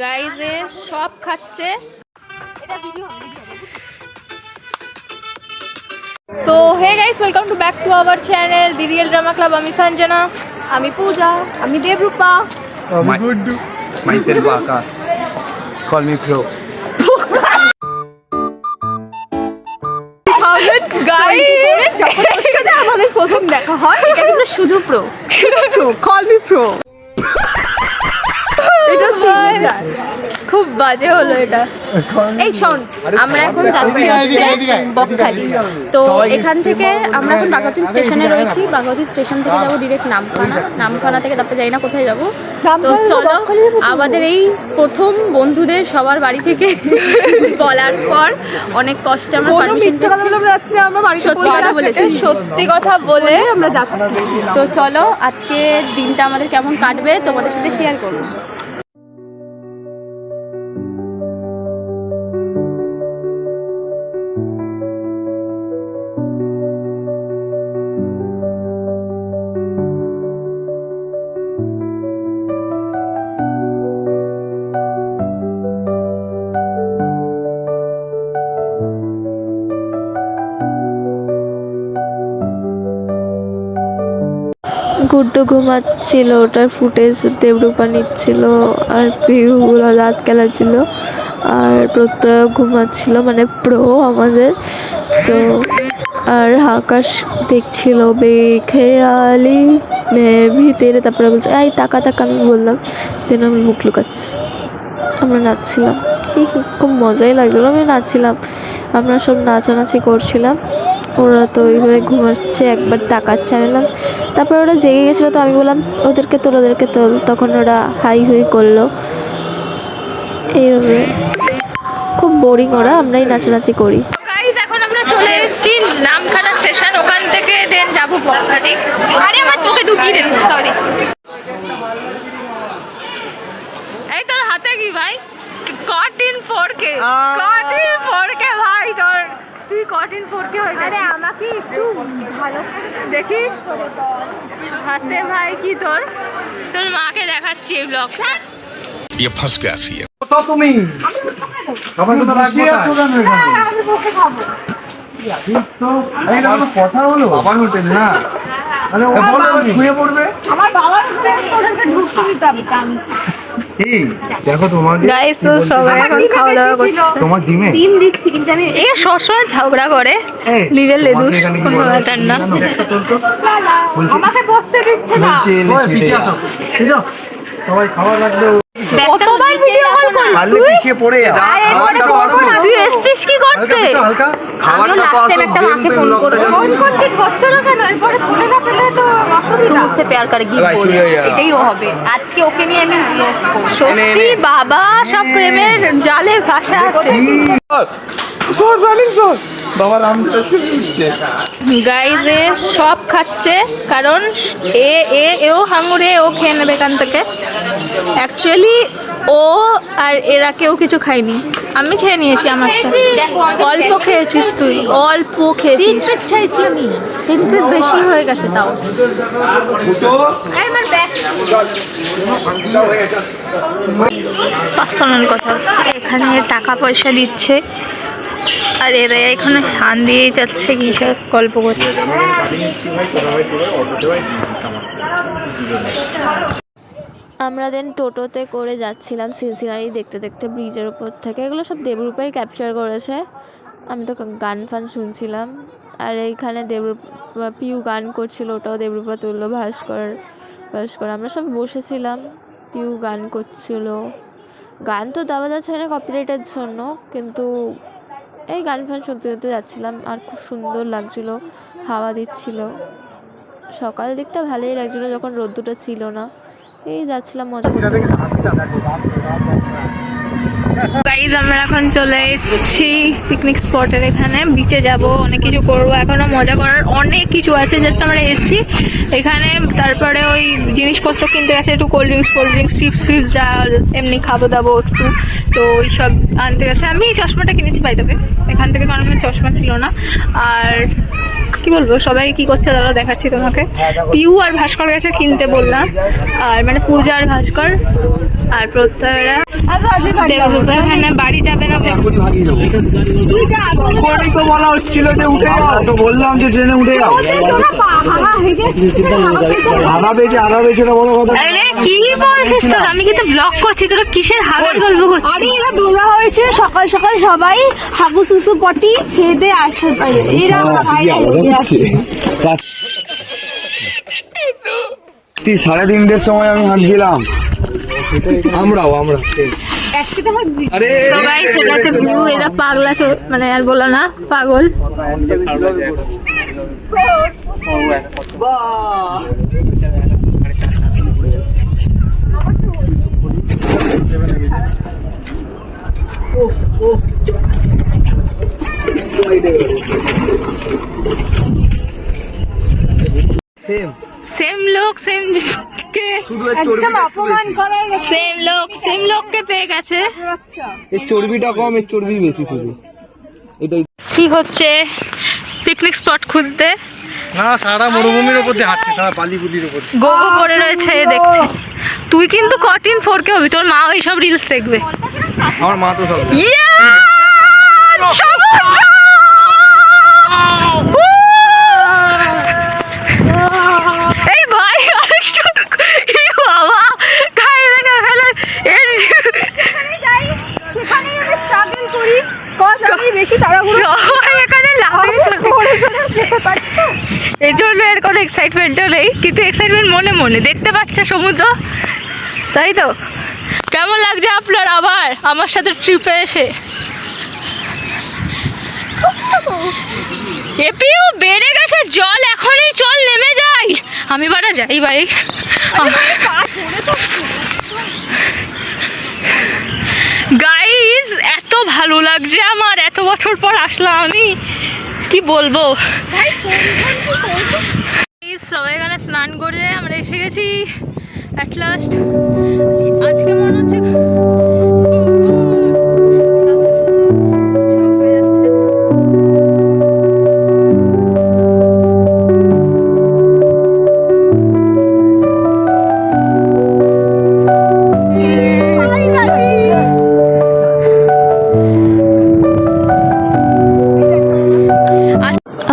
গাইজে সব খাচ্ছে। So hey guys, welcome to back to our channel the real drama club. আমি সঞ্জনা, আমি পূজা, আমি দেবরূপা, আমি গুড্ডু, myself আকাশ, call me Pro. আমাদের প্রথম দেখা হয়, এটা কিন্তু শুধু প্রো, কল মি প্রো। এটা সিগনেচার, খুব বাজে হলো এটা। এই শোন, আমরা এখন যাচ্ছি হচ্ছে বকখালি। তো এখান থেকে আমরা এখন বাঘাতিন স্টেশনে রয়েছি। বাঘাতিন স্টেশন থেকে যাবো ডিরেক্ট নামখানা। নামখানা থেকে তারপরে যাই না কোথায় যাবো। তো চলো, আমাদের এই প্রথম বন্ধুদের সবার বাড়ি থেকে বলার পর অনেক কষ্টে আমরা সত্যি কথা বলে আমরা যাচ্ছি। তো চলো, আজকে দিনটা আমাদের কেমন কাটবে তোমাদের সাথে শেয়ার করবো। গুড্ডু ঘুমাচ্ছিল, ওটার ফুটেজ দেবরূপা নিচ্ছিল, আর পিউগুলো দাঁত খেলাচ্ছিল, আর প্রত্যয় ঘুমাচ্ছিল, মানে প্রো আমাদের। তো আর আকাশ দেখছিল বেখেয়ালি মে ভিতরে, তারপরে বলছে এই টাকা টাকা। আমি বললাম, দেন আমি মুখ লুকাচ্ছি। আমরা নাচছিলাম, খুব মজাই লাগছিলো। আমি নাচছিলাম, আমরা সব নাচানাচি করছিলাম। ওরা তো ওইভাবে ঘুমাচ্ছে, একবার তাকাচ্ছে। আমি বললাম, তারপর ওরা জেগে গেছিলো, তো আমি বললাম ওদেরকে তোল। তখন ওরা হাই হুই করলো। এইভাবে খুব বোরিং ওরা, আমরাই নাচানাচি করি। এখন আমরা চলে এসেছি নামখানা স্টেশন, ওখান থেকে দেন যাবো বকখালি। আরে আমার চোখে ঢুকিয়ে দেন, সরি। এই তোর হাতে কি ভাই? কটিন 4K, কটিন 4K ভাই। তুই কটিন 4K হয়ে গেছে। আরে আমাকে একটু ভালো দেখি হাতে ভাই। কি তোর মাকে দেখাচ্ছি এই ব্লগ। ये फंस गया सी है। তো তুমি খাবার তো রাখবো না, আমি বসে খাবো। তো এই দেখো কথা হলো বাবার হোটেল না, মানে ও বলে শুয়ে পড়বে। আমার বাবার উপরে তোদেরকে ঢুকতে দিতাম। কি দেখো তোমার গাইস, সবাই এখন খাওয়া দাওয়া করছে। তোমার ডিম দিচ্ছি, কিন্তু আমি এই সবসময় ঝগড়া করে লিগেল লেদুস কোনো ব্যাপার না। আমাকে বসতে দিচ্ছে না। পিছিয়ে আসো, সবাই খাবার রাখবে। কতবার ভিডিও কল করি পারলে পিছিয়ে পড়ে যা। খাবারটা তো আসো, তুই এসছিস কি করতে? হালকা খাবারটা তো আসো। একটা মাকে ফোন করছি, ধরছ না কেন? এরপরে ফোনে না পেলে তো অসুবিধা। তুই প্যার করে গিয়ে বল, এটাই হবে আজকে। ওকে নিয়ে আমি রোস্ট করব। সত্যি বাবা, সব প্রেমের জালে ভাষা আছে। বাবা রামটা চুপছে। গাইজে সব খাচ্ছে, কারণ এও হাঙুরে, ও খেয়ে নেবে এখান থেকে। অ্যাকচুয়ালি ও আর এরা কেউ কিছু খায়নি, আমি খেয়ে নিয়েছি। আমারটা অল্প খেয়েছিস তুই, অল্প খেয়েছিস। 3 পিস খেয়েছি আমি, 3 পিস বেশি হয়ে গেছে তাও। আমার ব্যাগ পার্সোনাল কথা হচ্ছে, এখানে টাকা পয়সা দিচ্ছে আর এরা এখানে হান দিয়ে যাচ্ছে, কি সব গল্প করছে। আমরা দেন টোটোতে করে যাচ্ছিলাম সিনসিনারি দেখতে দেখতে ব্রিজের উপর থেকে। এগুলো সব দেবরূপাই ক্যাপচার করেছে। আমি তো গান ফান শুনছিলাম, আর এইখানে দেবরূপা পিউ গান করছিল, ওটাও দেবরূপা তুললো। ভাস্কর আমরা সব বসেছিলাম, পিউ গান করছিল। গান তো দেওয়া যাচ্ছে না কপিরাইটের জন্য, কিন্তু এই গান ফান শুনতে শুনতে যাচ্ছিলাম, আর খুব সুন্দর লাগছিলো, হাওয়া দিচ্ছিল। সকাল দিকটা ভালোই লাগছিলো যখন রোদ্দুরটা ছিল না। এই যাচ্ছিলাম মজা করতে। গাইজ, আমরা এখন চলে এসেছি পিকনিক স্পটের এখানে। বিচে যাব, অনেক কিছু করবো, এখনো মজা করার অনেক কিছু আছে। জাস্ট আমরা এসেছি এখানে, তারপরে ওই জিনিসপত্র কিনতে গেছে, একটু কোল্ড ড্রিঙ্কস, চিপস যা এমনি খাবো দাবো একটু, তো ওই সব আনতে গেছে। আমি চশমাটা কিনেছি বাই দ্য ওয়ে এখান থেকে, কারণ আমার চশমা ছিল না। আর কি বলবো, সবাই কি করছে দাঁড়া দেখাচ্ছি তোমাকে। পিউ আর ভাস্কর গেছে কিনতে বললাম, আর মানে পূজা আর ভাস্কর আর প্রত্যয়রা বাড়ি যাবে না। তো বলা হচ্ছিল যে উঠে যাও, তো বললাম যে ট্রেনে উঠে যাও। আধা বেঁচে না বড় কথা। আরে কি বলছিস তোর, আমি কিন্তু ব্লগ করছি, তোরা কিসের হাগের গল্প করছিস? আরে এরা বলা হয়েছে সকাল সকাল সবাই হাগু সুসু পটি খেয়ে দিয়ে আসতে পারে, এরা সাড়ে 3টের সময় আমি হাঁটছিলাম। আমরাও সবাই সেটাতে ভিউ, এরা পাগলা মানে আর বলো না, পাগল। सेम लोग सेम के একদম অপমান করার सेम लोग के পেয়ে গেছে। এর চর্বিটা কম, এর চর্বি বেশি শুধু এটাই। কি হচ্ছে পিকনিক স্পট খুঁজতে, না সারা মরুভূমির উপর দিয়ে হাঁটছি, সারা বালিগুলির উপর গোগো পড়ে রয়েছে দেখছি। তুই কিন্তু কঠিন 4K হবি, তোর মা ওই সব রিলস দেখবে। আমার মা তো সব এই ভাই বাবা খাই দেখে ফেলে সেখানেই আমি স্ট্রাগল করি, কজ আমি বেশি তাড়াহুড়ো সবাই এখানে লাফিয়ে এই জন্য এর কোনো এক্সাইটমেন্টও নেই, কিন্তু এক্সাইটমেন্ট মনে মনে। দেখতে পাচ্ছে সমুদ্র, তাই তো? কেমন লাগছে আপনার আবার আমার সাথে ট্রিপে এসে? এপিও বেড়ে গেছে জল, এখনই চল নেমে যাই। আমি বাড়া যাই বাইক। গাইস এত ভালো লাগছে আমার, এত বছর পর আসলাম আমি, কি বলবো। সবাই এখানে স্নান করে আমরা এসে গেছি অ্যাট লাস্ট। আজকে মনে হচ্ছে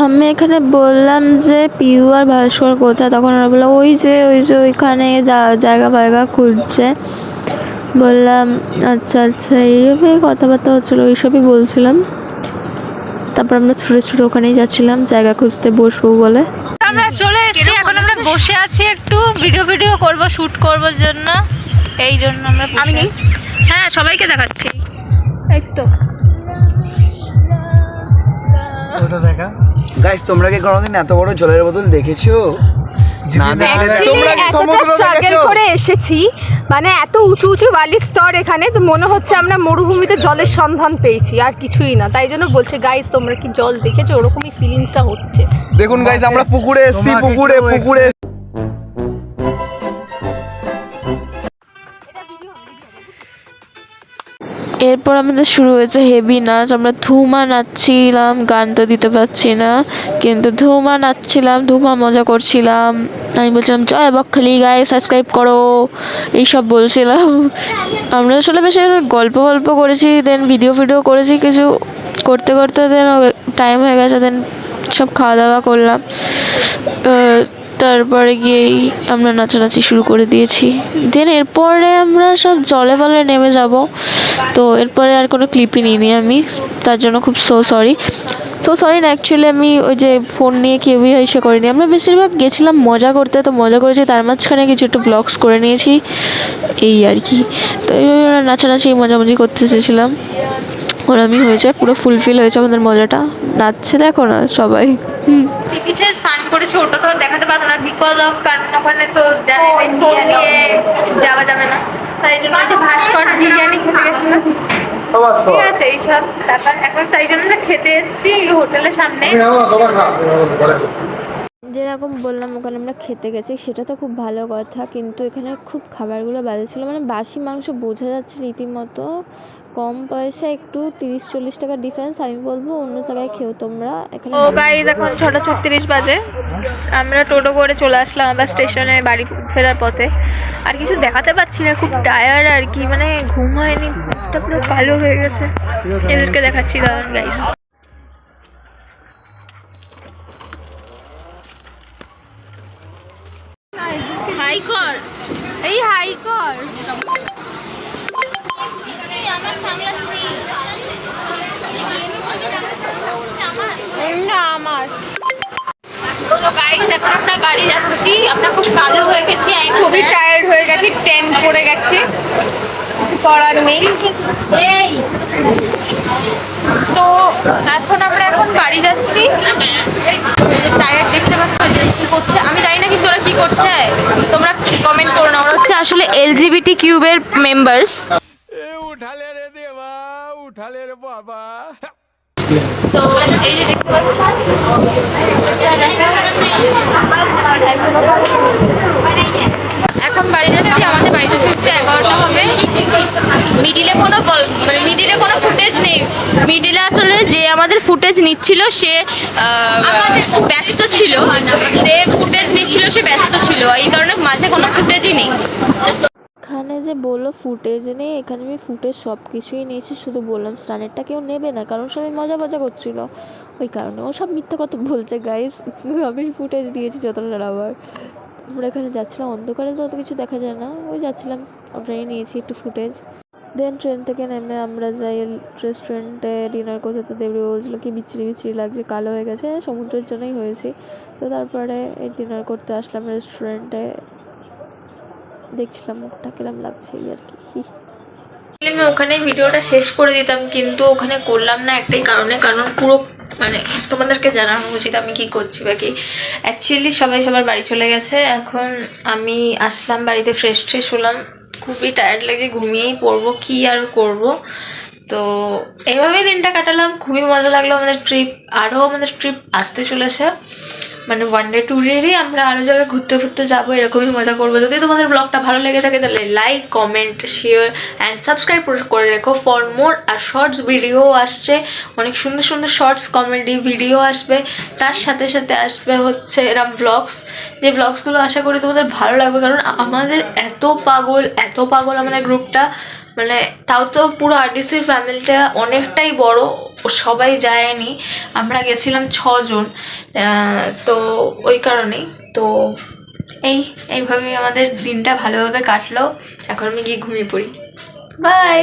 আমি এখানে বললাম যে পিউ আর ভাস্কর কোথায়, তখন ওরা বললো ওই যে ওইখানে জায়গা ফায়গা খুঁজছে। বললাম আচ্ছা আচ্ছা, এইভাবে কথাবার্তা হচ্ছিলো, এইসবই বলছিলাম। তারপর আমরা ছুটে ছুটে ওখানেই যাচ্ছিলাম জায়গা খুঁজতে বসবো বলে। আমরা চলে এসেছি, এখন আমরা বসে আছি, একটু ভিডিও করব, শুট করবার জন্য। এই জন্য আমরা বসে আছি। হ্যাঁ সবাইকে দেখাচ্ছি, এই তো। গাইস তোমরা কি কোনোদিন এত বড় জলের বোতল দেখেছো? স্ট্রাগল করে এসেছি, মানে এত উঁচু উঁচু বালির স্তর এখানে, তো মনে হচ্ছে আমরা মরুভূমিতে জলের সন্ধান পেয়েছি, আর কিছুই না। তাই জন্য বলছে গাইস তোমরা কি জল দেখেছো, ওরকমই ফিলিংসটা হচ্ছে। দেখুন গাইস আমরা পুকুরে এসেছি, পুকুরে এরপর আমাদের শুরু হয়েছে হেভি নাচ। আমরা ধুমা নাচছিলাম, গান তো দিতে পারছি না, কিন্তু ধুমা নাচছিলাম, ধুমা মজা করছিলাম। আমি বলছিলাম জয় বকখালি, গায়ে সাবস্ক্রাইব করো, এইসব বলছিলাম। আমরা আসলে বেশি গল্প করেছি, দেন ভিডিও করেছি, কিছু করতে করতে দেন টাইম হয়ে গেছে, দেন সব খাওয়া দাওয়া করলাম। তারপরে গিয়েই আমরা নাচানাচি শুরু করে দিয়েছি। দেন এরপরে আমরা সব জলে নেমে যাব। তো এরপরে আর কোনো ক্লিপই নিইনি আমি, তার জন্য খুব সরি না। অ্যাকচুয়ালি আমি ওই যে ফোন নিয়ে কেউই এসে করিনি, আমরা বেশিরভাগ গেছিলাম মজা করতে, তো মজা করেছি, তার মাঝখানে কিছু একটু ব্লগস করে নিয়েছি, এই আর কি। তো এইভাবে আমরা নাচানাচি মজামজি করতে চেয়েছিলাম, ওর আমি হয়েছে, পুরো ফুলফিল হয়েছে আমাদের মজাটা। নাচছে দেখো না সবাই। পিছে স্নান করেছে, ওটা তো দেখাতে পারবো না বিকজ অফ, কারণ ওখানে তো ফোন নিয়ে যাওয়া যাবে না। তাই জন্য যে ভাস্কর বিরিয়ানি খেতে গেছিল, ঠিক আছে এইসব ব্যাপার। এখন তাই জন্য খেতে এসেছি হোটেলের সামনে। যেরকম বললাম ওখানে আমরা খেতে গেছি, সেটা তো খুব ভালো কথা, কিন্তু এখানে খুব খাবারগুলো বাজে ছিল, মানে বাসি মাংস বোঝা যাচ্ছে রীতিমতো, কম পয়সা একটু 30-40 টাকা ডিফারেন্স, আমি বলবো অন্য জায়গায় খেও তোমরা। এখানে ও গাইজ এখন 6:36 বাজে, আমরা টোটো করে চলে আসলাম আবার স্টেশনে বাড়ি ফেরার পথে। আর কিছু দেখাতে পারছি না, খুব টায়ার্ড আর কি, মানে ঘুম হয়নি, মুখটা পুরো কালো হয়ে গেছে। এদেরকে দেখাচ্ছি দাঁড়ান গাইজ। হাই কর, এই হাই কর। না আমার তো গাইস এখন আমরা বাড়ি যাচ্ছি, আমরা খুব কালো হয়ে গেছি, আমি খুবই টায়ার্ড হয়ে গেছি, ট্যান পড়ে গেছি, কিছু করার নেই। এই তো এখন আমরা বাড়ি যাচ্ছি, টায়ার্ড দেখতে পাচ্ছ যে কি করছে আমি জানি না, কিন্তু ওরা কি করছে তোমরা কমেন্ট করো না। ওরা হচ্ছে আসলে LGBT কিউবের মেম্বার্স। उठाले रे देवा उठाले रे बाबा তো এই যে দেখতে পাচ্ছ এখন বাড়ি যাচ্ছি, আমাদের বাড়িতে ফিরতে 11টা হবে। মিডিলে কোনো ফুটেজ নেই, মিডিলে আসলে যে আমাদের ফুটেজ নিচ্ছিল সে ব্যস্ত ছিল, এই কারণে মাঝে কোনো ফুটেজই নেই। এখানে যে বললো ফুটেজ নেই, এখানে আমি ফুটেজ সব কিছুই নিয়েছি, শুধু বললাম স্টানেরটা কেউ নেবে না কারণ সবাই মজা করছিল, ওই কারণে ও সব মিথ্যা কথা বলছে গাইস। আমি ফুটেজ নিয়েছি যতটা আবার। আমরা এখানে যাচ্ছিলাম, অন্ধকারে তো অত কিছু দেখা যায় না, ওই যাচ্ছিলাম, ওটাই নিয়েছি একটু ফুটেজ। দেন ট্রেন থেকে নেমে আমরা যাই রেস্টুরেন্টে ডিনার করতে, তো দেবরি বলছিলো কি বিচ্ছিরি লাগছে, কালো হয়ে গেছে, সমুদ্রের জন্যই হয়েছি। তো তারপরে এই ডিনার করতে আসলাম রেস্টুরেন্টে, দেখছিলাম মুখটা কিরম লাগছে এই আর কি। আমি ওখানে ভিডিওটা শেষ করে দিতাম, কিন্তু ওখানে করলাম না একটাই কারণে, কারণ পুরো মানে তোমাদেরকে জানানো উচিত আমি কি করছি বা কি। অ্যাকচুয়ালি সবাই সবার বাড়ি চলে গেছে, এখন আমি আসলাম বাড়িতে, ফ্রেশ হলাম, খুবই টায়ার্ড লাগে, ঘুমিয়েই পড়বো, কি আর করব। তো এইভাবেই দিনটা কাটালাম, খুবই মজা লাগলো। আমাদের ট্রিপ আসতে চলেছে, মানে 1 ডে 2 ডেরই আমরা আরও জায়গায় ঘুরতে যাবো, এরকমই মজা করবো। যদি তোমাদের ব্লগটা ভালো লেগে থাকে তাহলে like, comment, share and subscribe করে রেখো ফর মোর। আর শর্টস ভিডিও আসছে, অনেক সুন্দর শর্টস কমেডি ভিডিও আসবে, তার সাথে আসবে হচ্ছে এরম ব্লগস, যে ব্লগসগুলো আশা করি তোমাদের ভালো লাগবে। কারণ আমাদের এত পাগল আমাদের গ্রুপটা, মানে তাও তো পুরো আরডিসির ফ্যামিলিটা অনেকটাই বড়, সবাই যায়নি, আমরা গেছিলাম 6 জন। তো ওই কারণেই তো এইভাবেই আমাদের দিনটা ভালোভাবে কাটলো। এখন আমি গিয়ে ঘুমিয়ে পড়ি, বাই।